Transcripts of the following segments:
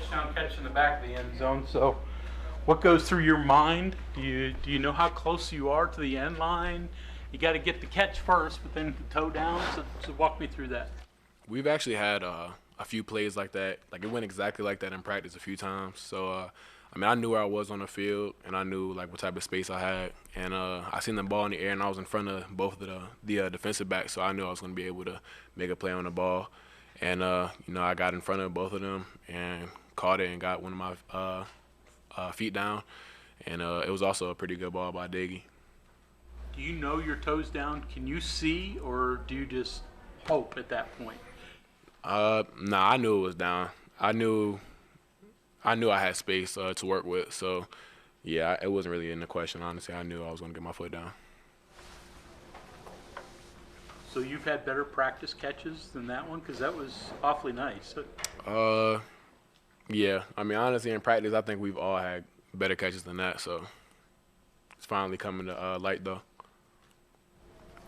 touchdown catch in the back of the end zone. So, what goes through your mind? Do you know how close you are to the end line? You got to get the catch first, but then the toe down. So walk me through that. We've actually had a few plays like that. Like it went exactly like that in practice a few times. So I knew where I was on the field, and I knew like what type of space I had, and I seen the ball in the air, and I was in front of both of the defensive backs, so I knew I was going to be able to make a play on the ball, and I got in front of both of them and caught it and got one of my feet down, and it was also a pretty good ball by Daggy. Do you know your toes down? Can you see, or do you just hope at that point? Nah, I knew it was down. I knew I had space to work with, so yeah, it wasn't really in the question. Honestly, I knew I was going to get my foot down. So you've had better practice catches than that one, because that was awfully nice. Yeah. Honestly, in practice, I think we've all had better catches than that. So it's finally coming to light, though.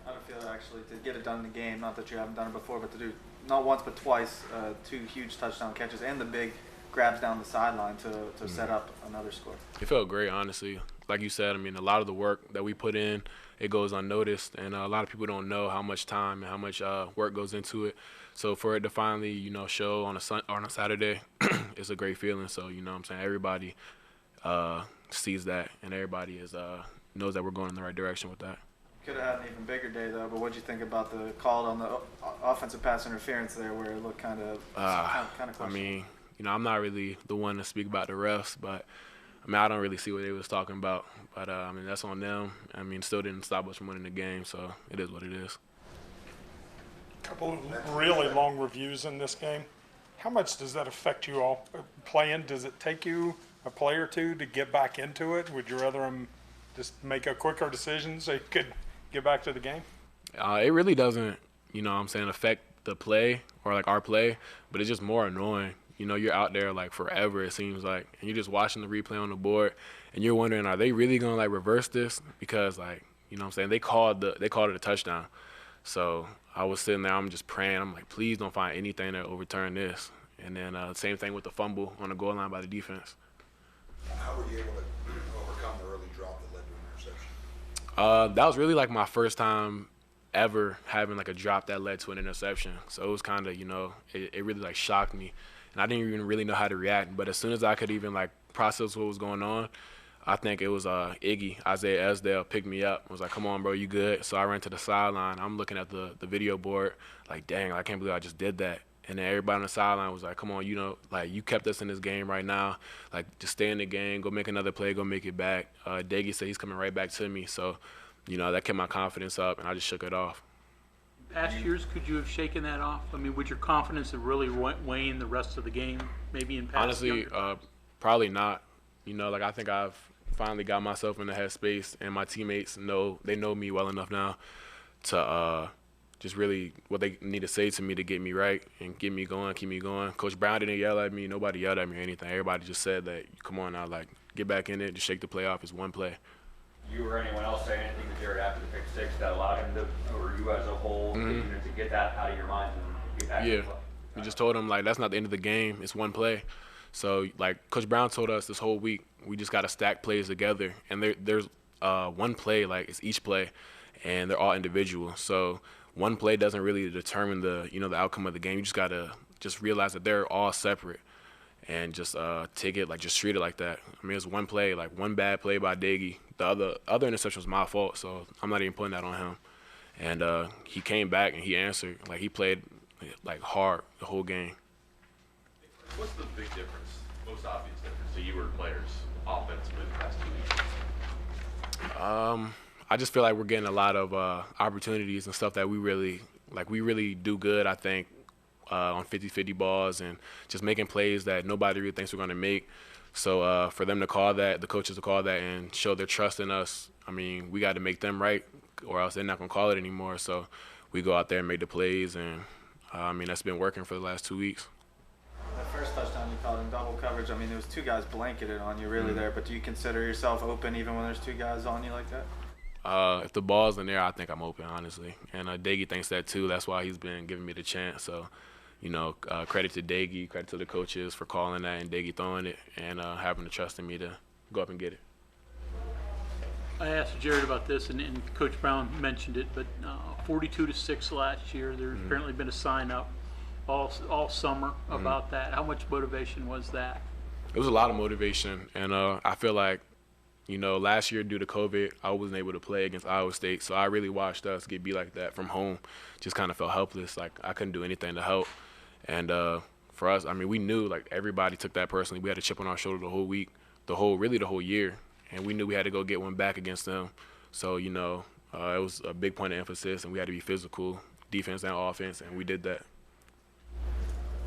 How do you feel actually to get it done in the game? Not that you haven't done it before, but to do not once but twice 2 huge touchdown catches and the big grabs down the sideline to set up another score. It felt great, honestly. Like you said, a lot of the work that we put in, it goes unnoticed, and a lot of people don't know how much time and how much work goes into it. So for it to finally, show on a Saturday, it's a great feeling. So, everybody sees that, and everybody knows that we're going in the right direction with that. Could have had an even bigger day, though, but what did you think about the call on the offensive pass interference there where it looked kind of questionable? I'm not really the one to speak about the refs, but I don't really see what they was talking about. But that's on them. Still didn't stop us from winning the game, so it is what it is. A couple of really long reviews in this game. How much does that affect you all playing? Does it take you a play or two to get back into it? Would you rather them just make a quicker decision so you could get back to the game? It really doesn't, affect the play or like our play, but it's just more annoying. You're out there like forever, it seems like, and you're just watching the replay on the board, and you're wondering, are they really gonna like reverse this? Because they called it a touchdown. So I was sitting there, I'm just praying. I'm like, please don't find anything to overturn this. And then same thing with the fumble on the goal line by the defense. How were you able to overcome the early drop that led to an interception? That was really like my first time ever having like a drop that led to an interception. So it was kind of, it really like shocked me. And I didn't even really know how to react. But as soon as I could even like process what was going on, I think it was Isaiah Esdale picked me up. I was like, come on, bro, you good? So I ran to the sideline. I'm looking at the video board like, dang, I can't believe I just did that. And then everybody on the sideline was like, come on, you kept us in this game right now. Like, just stay in the game, go make another play, go make it back. Daggy said he's coming right back to me. So, that kept my confidence up, and I just shook it off. Past years, could you have shaken that off? Would your confidence have really waned the rest of the game, maybe in past? Honestly, probably not. I think I've finally got myself in the headspace, and my teammates know me well enough now to just really what they need to say to me to get me right and get me going, keep me going. Coach Brown didn't yell at me. Nobody yelled at me or anything. Everybody just said that, come on now, like, get back in it, just shake the play off. It's one play. You or anyone else say anything to Jared after the pick six that allowed him to, or you as a whole, to get that out of your mind and get back to the play? We just told him, like, that's not the end of the game. It's one play. So, like, Coach Brown told us this whole week, we just got to stack plays together. And there's one play, like, it's each play, and they're all individual. So one play doesn't really determine the outcome of the game. You just got to just realize that they're all separate and just take it, like, just treat it like that. It's one play, like, one bad play by Daggy. The other interception was my fault, so I'm not even putting that on him. And he came back and he answered. Like, he played, like, hard the whole game. What's the big difference, most obvious difference to you or players offensively the past 2 weeks? I just feel like we're getting a lot of opportunities and stuff that we really do good, I think, on 50-50 balls and just making plays that nobody really thinks we're going to make. So for them to call that, the coaches to call that and show their trust in us, we got to make them right or else they're not going to call it anymore. So we go out there and make the plays, and, that's been working for the last 2 weeks. That first touchdown you called in double coverage, there was 2 guys blanketed on you really there, but do you consider yourself open even when there's 2 guys on you like that? If the ball's in there, I think I'm open, honestly. And Daggy thinks that too. That's why he's been giving me the chance. So, credit to Daggy, credit to the coaches for calling that and Daggy throwing it and having the trust in me to go up and get it. I asked Jared about this, and Coach Brown mentioned it, but 42-6 last year. There's apparently been a sign up all summer about that. How much motivation was that? It was a lot of motivation, and I feel like, last year due to COVID, I wasn't able to play against Iowa State, so I really watched us get beat like that from home. Just kind of felt helpless, like I couldn't do anything to help. And for us, I mean, we knew, like, everybody took that personally. We had a chip on our shoulder the whole week, the whole year, and we knew we had to go get one back against them. So, it was a big point of emphasis, and we had to be physical, defense and offense, and we did that.